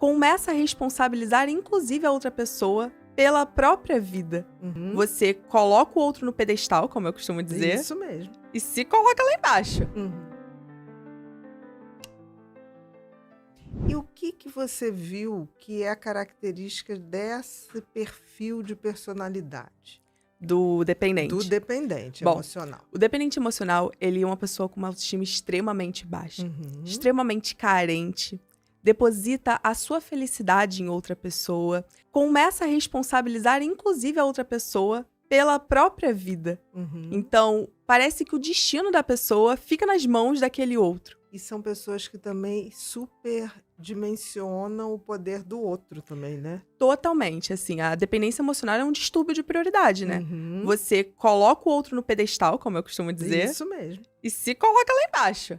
começa a responsabilizar, inclusive, a outra pessoa pela própria vida. Você coloca o outro no pedestal, como eu costumo dizer. Isso mesmo. E se coloca lá embaixo. E o que você viu que é a característica desse perfil de personalidade? Do dependente. Do dependente Bom, emocional. O dependente emocional, ele é uma pessoa com uma autoestima extremamente baixa. Extremamente carente. Deposita a sua felicidade em outra pessoa. Começa a responsabilizar, inclusive, a outra pessoa pela própria vida. Então, parece que o destino da pessoa fica nas mãos daquele outro. E são pessoas que também superdimensionam o poder do outro também, né? Totalmente, assim, a dependência emocional é um distúrbio de prioridade, né? Você coloca o outro no pedestal, como eu costumo dizer. Isso mesmo. E se coloca lá embaixo.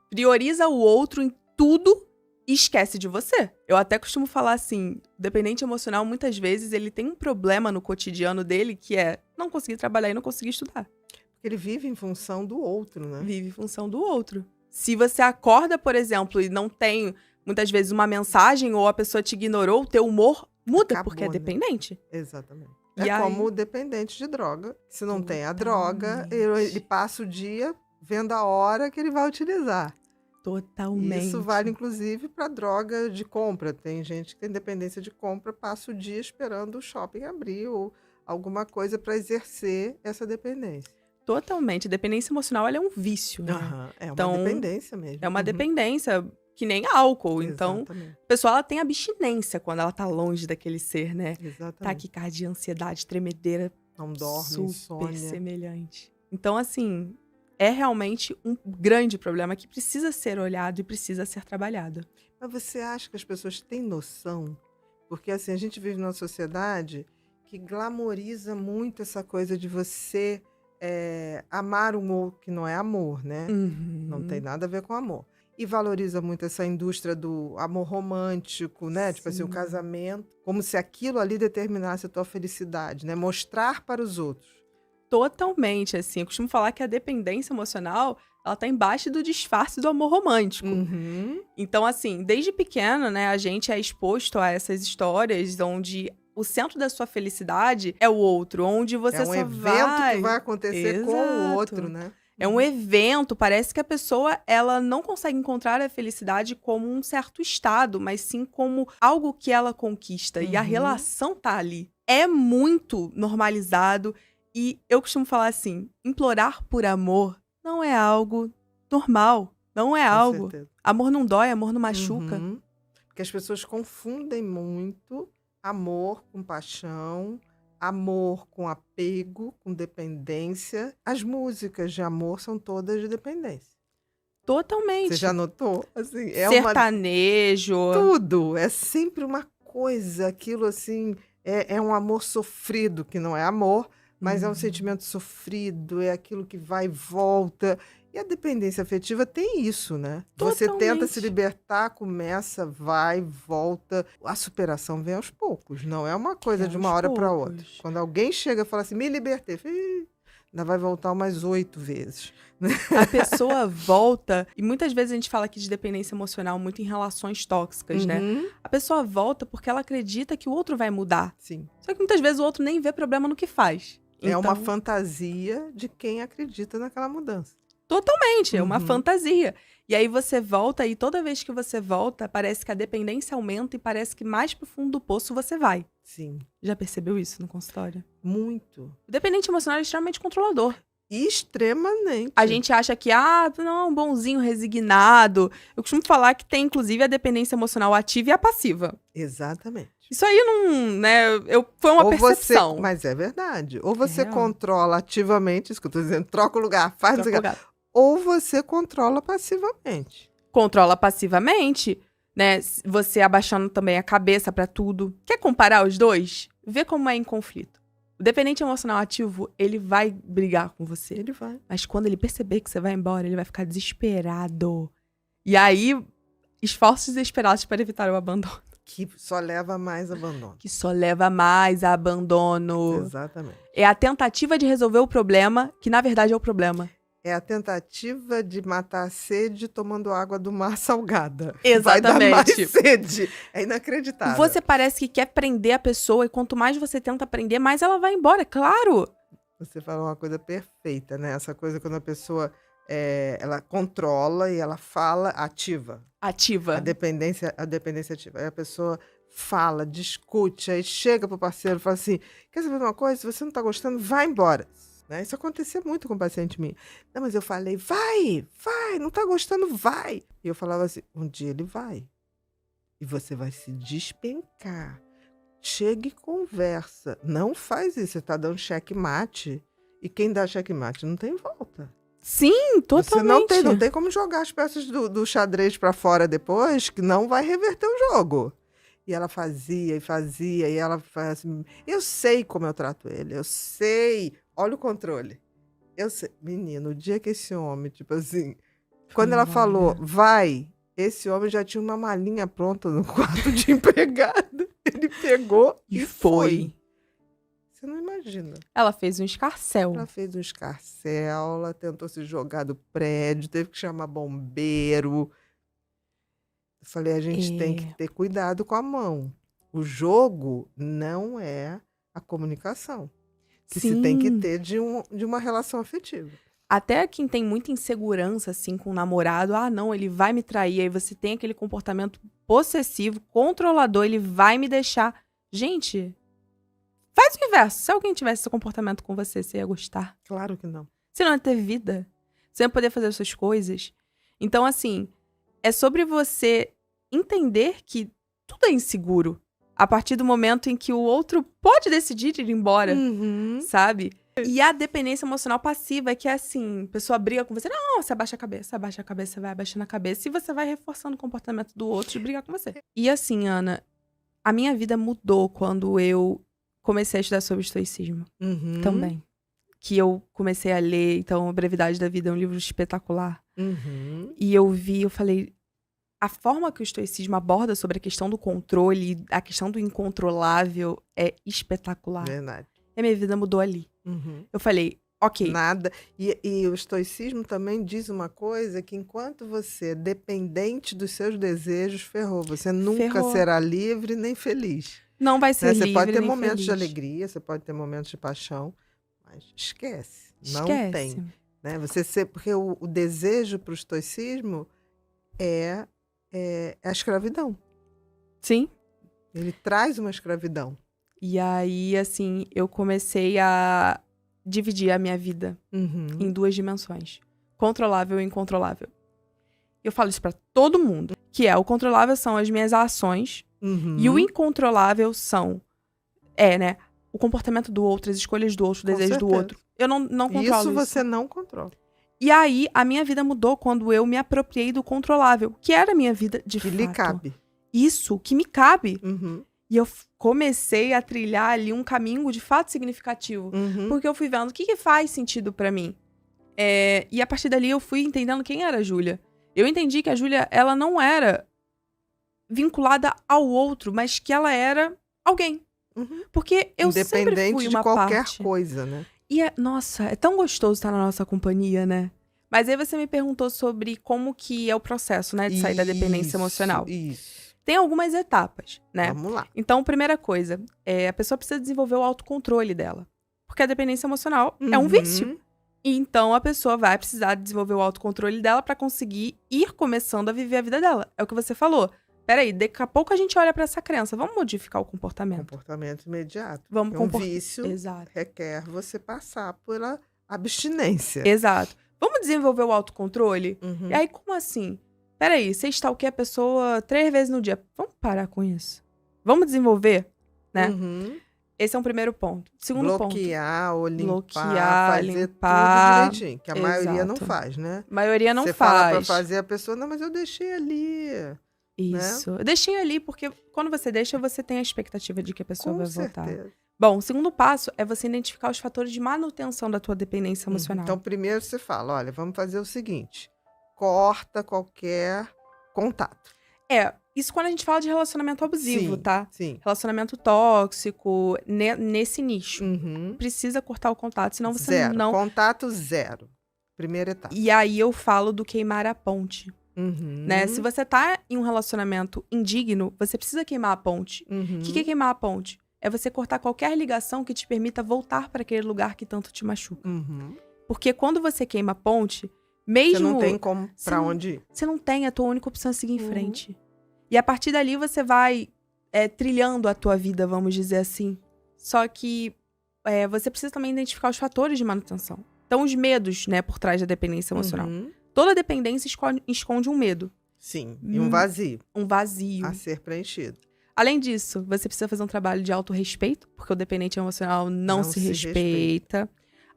Prioriza o outro em tudo e esquece de você. Eu até costumo falar assim, o dependente emocional, muitas vezes, ele tem um problema no cotidiano dele, que é não conseguir trabalhar e não conseguir estudar. Porque ele vive em função do outro, né? Vive em função do outro. Se você acorda, por exemplo, e não tem, muitas vezes, uma mensagem ou a pessoa te ignorou, o teu humor muda. Acabou, porque é né? Dependente. Exatamente. E aí... como o dependente de droga. Se não tem a droga, ele passa o dia vendo a hora que ele vai utilizar. Totalmente. Isso vale, inclusive, para droga de compra. Tem gente que tem dependência de compra, passa o dia esperando o shopping abrir ou alguma coisa para exercer essa dependência. Totalmente. Dependência emocional, ela é um vício, né? É uma então, dependência mesmo. É uma dependência que nem álcool. Exatamente. Então, a pessoa ela tem abstinência quando ela tá longe daquele ser, né? Exatamente. Taquicardia, ansiedade, tremedeira. Não dorme, super insônia. Semelhante. Então, assim, é realmente um grande problema que precisa ser olhado e precisa ser trabalhado. Mas você acha que as pessoas têm noção? Porque, assim, a gente vive numa sociedade que glamoriza muito essa coisa de você... amar um outro, que não é amor, né? Não tem nada a ver com amor. E valoriza muito essa indústria do amor romântico, né? Tipo assim, o casamento, como se aquilo ali determinasse a tua felicidade, né? Mostrar para os outros. Totalmente, assim. Eu costumo falar que a dependência emocional, ela tá embaixo do disfarce do amor romântico. Então, assim, desde pequeno, né, a gente é exposto a essas histórias onde o centro da sua felicidade é o outro, onde você só vai... É um evento que vai acontecer com o outro, né? É um evento, parece que a pessoa, ela não consegue encontrar a felicidade como um certo estado, mas sim como algo que ela conquista. E a relação tá ali. É muito normalizado. E eu costumo falar assim, implorar por amor não é algo normal. Não é algo. Certeza. Amor não dói, amor não machuca. Porque as pessoas confundem muito amor com paixão, amor com apego, com dependência. As músicas de amor são todas de dependência. Totalmente. Você já notou? Assim, sertanejo. Tudo. É sempre uma coisa. Aquilo, assim, é um amor sofrido, que não é amor, mas é um sentimento sofrido, é aquilo que vai e volta. E a dependência afetiva tem isso, né? Totalmente. Você tenta se libertar, começa, vai, volta. A superação vem aos poucos, não é uma coisa de uma hora para outra. Quando alguém chega e fala assim, me libertei, ainda vai voltar umas 8 vezes. A pessoa volta, e muitas vezes a gente fala aqui de dependência emocional muito em relações tóxicas, né? A pessoa volta porque ela acredita que o outro vai mudar. Sim. Só que muitas vezes o outro nem vê problema no que faz. É uma fantasia de quem acredita naquela mudança. Totalmente, é uma fantasia. E aí você volta e toda vez que você volta, parece que a dependência aumenta e parece que mais pro fundo do poço você vai. Sim. Já percebeu isso no consultório? Muito. O dependente emocional é extremamente controlador. Extremamente. A gente acha que, não, bonzinho, resignado. Eu costumo falar que tem, inclusive, a dependência emocional ativa e a passiva. Exatamente. Isso aí não, né, foi uma percepção. Mas é verdade. Ou você controla ativamente, isso que eu tô dizendo, troca o lugar, faz o lugar. Ou você controla passivamente. Controla passivamente, né? Você abaixando também a cabeça pra tudo. Quer comparar os dois? Vê como é em conflito. O dependente emocional ativo, ele vai brigar com você. Ele vai. Mas quando ele perceber que você vai embora, ele vai ficar desesperado. E aí, esforços desesperados para evitar o abandono. Que só leva mais abandono. Que só leva mais a abandono. Exatamente. É a tentativa de resolver o problema, que na verdade é o problema. é a tentativa de matar a sede tomando água do mar salgada. Vai dar mais Exatamente. sede. É inacreditável. Você parece que quer prender a pessoa e quanto mais você tenta prender, mais ela vai embora, claro. Você falou uma coisa perfeita, né? Essa coisa quando a pessoa ela controla e ela fala ativa. Ativa. A dependência ativa. Aí a pessoa fala, discute, aí chega pro parceiro e fala assim: quer saber de uma coisa? Se você não tá gostando, vai embora. Né? Isso acontecia muito com paciente minha. Não, mas eu falei: vai, não tá gostando, vai. E eu falava assim: um dia ele vai. E você vai se despencar. Chega e conversa. Não faz isso. Você tá dando checkmate. E quem dá checkmate não tem volta. Sim, totalmente. Você não tem como jogar as peças do xadrez pra fora depois, que não vai reverter o jogo. E ela fazia, e ela faz assim, eu sei como eu trato ele, eu sei. Olha o controle. Eu sei. Menino, o dia que esse homem, tipo assim, quando ela falou, vai, esse homem já tinha uma malinha pronta no quarto de empregada. Ele pegou e foi. Você não imagina. Ela fez um escarcéu. Ela fez um escarcéu, ela tentou se jogar do prédio, teve que chamar bombeiro. Eu falei, a gente tem que ter cuidado com a mão. O jogo não é a comunicação que se tem que ter de uma relação afetiva. Até quem tem muita insegurança, assim, com o namorado, não, ele vai me trair, aí você tem aquele comportamento possessivo, controlador, ele vai me deixar. Gente, faz o inverso. Se alguém tivesse esse comportamento com você, você ia gostar? Claro que não. Você não ia ter vida. Você ia poder fazer as suas coisas. Então, assim, é sobre você entender que tudo é inseguro. A partir do momento em que o outro pode decidir ir embora, sabe? E a dependência emocional passiva é que é assim, a pessoa briga com você, não, você abaixa a cabeça, você vai abaixando a cabeça e você vai reforçando o comportamento do outro de brigar com você. E assim, Ana, a minha vida mudou quando eu comecei a estudar sobre estoicismo também. Que eu comecei a ler, então, A Brevidade da Vida é um livro espetacular. E eu falei, a forma que o estoicismo aborda sobre a questão do controle, a questão do incontrolável é espetacular. Verdade. E a minha vida mudou ali. Eu falei, ok. Nada. E o estoicismo também diz uma coisa, que enquanto você é dependente dos seus desejos, ferrou. Você nunca será livre nem feliz. Não vai ser livre Você pode ter nem momentos feliz. de alegria, você pode ter momentos de paixão, mas esquece. Não tem. Né? Porque o desejo para o estoicismo é a escravidão. Sim. Ele traz uma escravidão. E aí, assim, eu comecei a dividir a minha vida em duas dimensões. Controlável e incontrolável. Eu falo isso pra todo mundo. Que é, o controlável são as minhas ações. E o incontrolável são, né, o comportamento do outro, as escolhas do outro, o desejo do outro. Eu não controlo isso. Isso você não controla. E aí, a minha vida mudou quando eu me apropriei do controlável, que era a minha vida de fato. Que lhe cabe. Isso, que me cabe. E eu comecei a trilhar ali um caminho de fato significativo. Porque eu fui vendo o que faz sentido pra mim. E a partir dali eu fui entendendo quem era a Júlia. Eu entendi que a Júlia, ela não era vinculada ao outro, mas que ela era alguém. Porque eu sempre fui uma de qualquer parte. coisa, né? E nossa, é tão gostoso estar na nossa companhia, né? Mas aí você me perguntou sobre como que é o processo, né? De sair da dependência emocional. Isso. Tem algumas etapas, né? Vamos lá. Então, primeira coisa, a pessoa precisa desenvolver o autocontrole dela. Porque a dependência emocional é um vício. E então, a pessoa vai precisar desenvolver o autocontrole dela pra conseguir ir começando a viver a vida dela. É o que você falou. Peraí, daqui a pouco a gente olha pra essa crença. Vamos modificar o comportamento. Comportamento imediato. Vamos um vício requer você passar pela abstinência. Exato. Vamos desenvolver o autocontrole? E aí, como assim? Peraí, você stalkeia a pessoa 3 vezes no dia. Vamos parar com isso. Vamos desenvolver, né? Esse é um primeiro ponto. Segundo bloquear ou limpar, bloquear, fazer limpar, tudo direitinho. Que a maioria não faz, né? A maioria não faz. Você fala pra fazer, a pessoa, não, mas eu deixei ali. Isso. Né? Eu deixei ali, porque quando você deixa, você tem a expectativa de que a pessoa vai voltar. Certeza. Bom, o segundo passo é você identificar os fatores de manutenção da tua dependência emocional. Então, primeiro você fala, olha, vamos fazer o seguinte. Corta qualquer contato. Isso quando a gente fala de relacionamento abusivo, tá? Sim. Relacionamento tóxico, nesse nicho. Precisa cortar o contato, senão você zero. não... Contato zero. Primeira etapa. E aí eu falo do queimar a ponte, né? Se você tá em um relacionamento indigno, você precisa queimar a ponte. O que é queimar a ponte? É você cortar qualquer ligação que te permita voltar para aquele lugar que tanto te machuca. Porque quando você queima a ponte, mesmo... Você não tem como pra não- onde ir. Você não tem, a tua única opção é seguir em frente. E a partir dali você vai trilhando a tua vida, vamos dizer assim. Só que você precisa também identificar os fatores de manutenção. Então, os medos, né, por trás da dependência emocional. Toda dependência esconde um medo, Sim, e um vazio um vazio. a ser preenchido. Além disso, você precisa fazer um trabalho de autorrespeito, porque o dependente emocional não se respeita.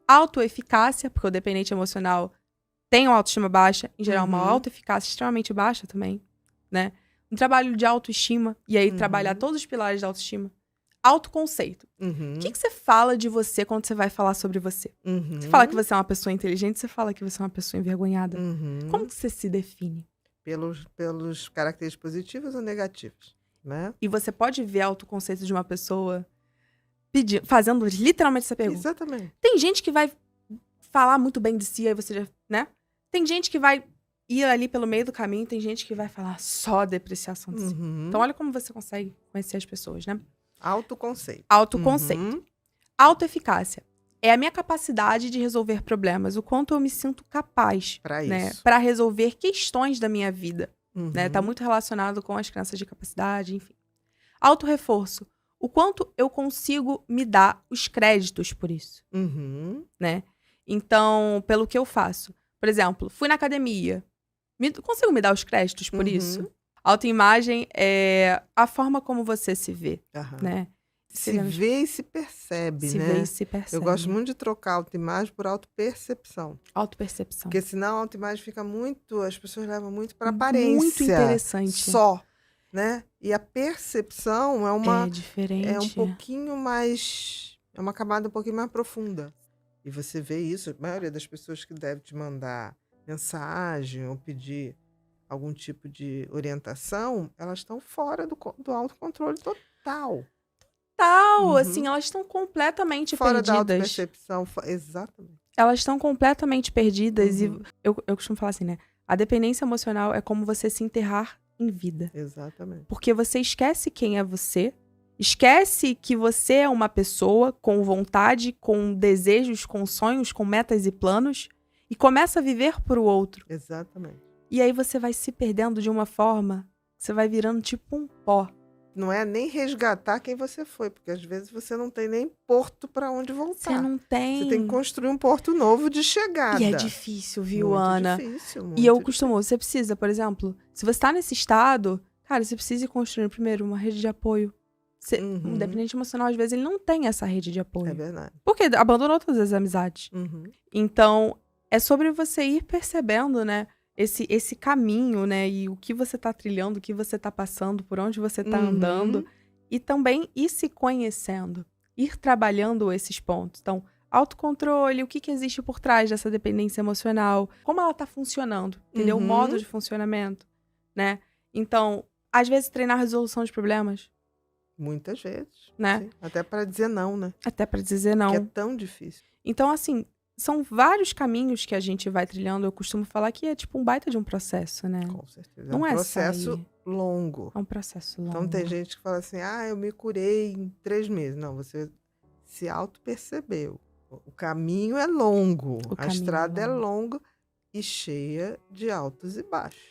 Autoeficácia, porque o dependente emocional tem uma autoestima baixa, em geral uma autoeficácia extremamente baixa também, né? Um trabalho de autoestima, e aí trabalhar todos os pilares da autoestima. Autoconceito. O que você fala de você quando você vai falar sobre você? Você fala que você é uma pessoa inteligente, você fala que você é uma pessoa envergonhada. Como que você se define? Pelos caracteres positivos ou negativos, né? E você pode ver autoconceito de uma pessoa fazendo literalmente essa pergunta. Exatamente. Tem gente que vai falar muito bem de si, aí você já, né? Tem gente que vai ir ali pelo meio do caminho, tem gente que vai falar só depreciação de si. Então olha como você consegue conhecer as pessoas, né? Autoconceito. Autoconceito. Autoeficácia. É a minha capacidade de resolver problemas, o quanto eu me sinto capaz, Pra né, isso. para resolver questões da minha vida, né? Tá muito relacionado com as crenças de capacidade, enfim. Autorreforço. O quanto eu consigo me dar os créditos por isso, né? Então, pelo que eu faço. Por exemplo, fui na academia. Consigo me dar os créditos por isso? Autoimagem é a forma como você se vê, né? Se vê e se percebe, Se né? vê e se percebe. Eu gosto muito de trocar autoimagem por autopercepção. Autopercepção. Porque senão a autoimagem fica muito... As pessoas levam muito para aparência. Muito interessante. Só, né? E a percepção é uma... É diferente. É um pouquinho mais... É uma camada um pouquinho mais profunda. E você vê isso, a maioria das pessoas que deve te mandar mensagem ou pedir algum tipo de orientação, elas estão fora do autocontrole total. Assim, elas estão completamente Fora da perdidas. autopercepção. Exatamente. Elas estão completamente perdidas. E eu costumo falar assim, né? A dependência emocional é como você se enterrar em vida. Exatamente. Porque você esquece quem é você, esquece que você é uma pessoa com vontade, com desejos, com sonhos, com metas e planos, e começa a viver pro outro. Exatamente. E aí você vai se perdendo de uma forma, você vai virando tipo um pó. Não é nem resgatar quem você foi, porque às vezes você não tem nem porto para onde voltar. Você não tem. Você tem que construir um porto novo de chegada. E é difícil, viu, muito Ana? Difícil, muito E eu difícil. costumo, você precisa, por exemplo, se você tá nesse estado, cara, você precisa ir construindo primeiro uma rede de apoio. Um dependente emocional, às vezes, ele não tem essa rede de apoio. É verdade. Porque abandonou todas as amizades. Então, é sobre você ir percebendo, né? Esse caminho, né? E o que você tá trilhando, o que você tá passando, por onde você tá andando. E também ir se conhecendo. Ir trabalhando esses pontos. Então, autocontrole, o que existe por trás dessa dependência emocional. Como ela tá funcionando, entendeu? O modo de funcionamento, né? Então, às vezes, treinar resolução de problemas. Muitas vezes. Né? Sim. Até para dizer não, né? Até para dizer não. Que é tão difícil. Então, assim, são vários caminhos que a gente vai trilhando. Eu costumo falar que é tipo um baita de um processo, né? Com certeza. Não é um é processo sair. longo. É um processo longo. Então tem gente que fala assim, eu me curei em 3 meses. Não, você se auto-percebeu. O caminho é longo. A estrada é longa e cheia de altos e baixos.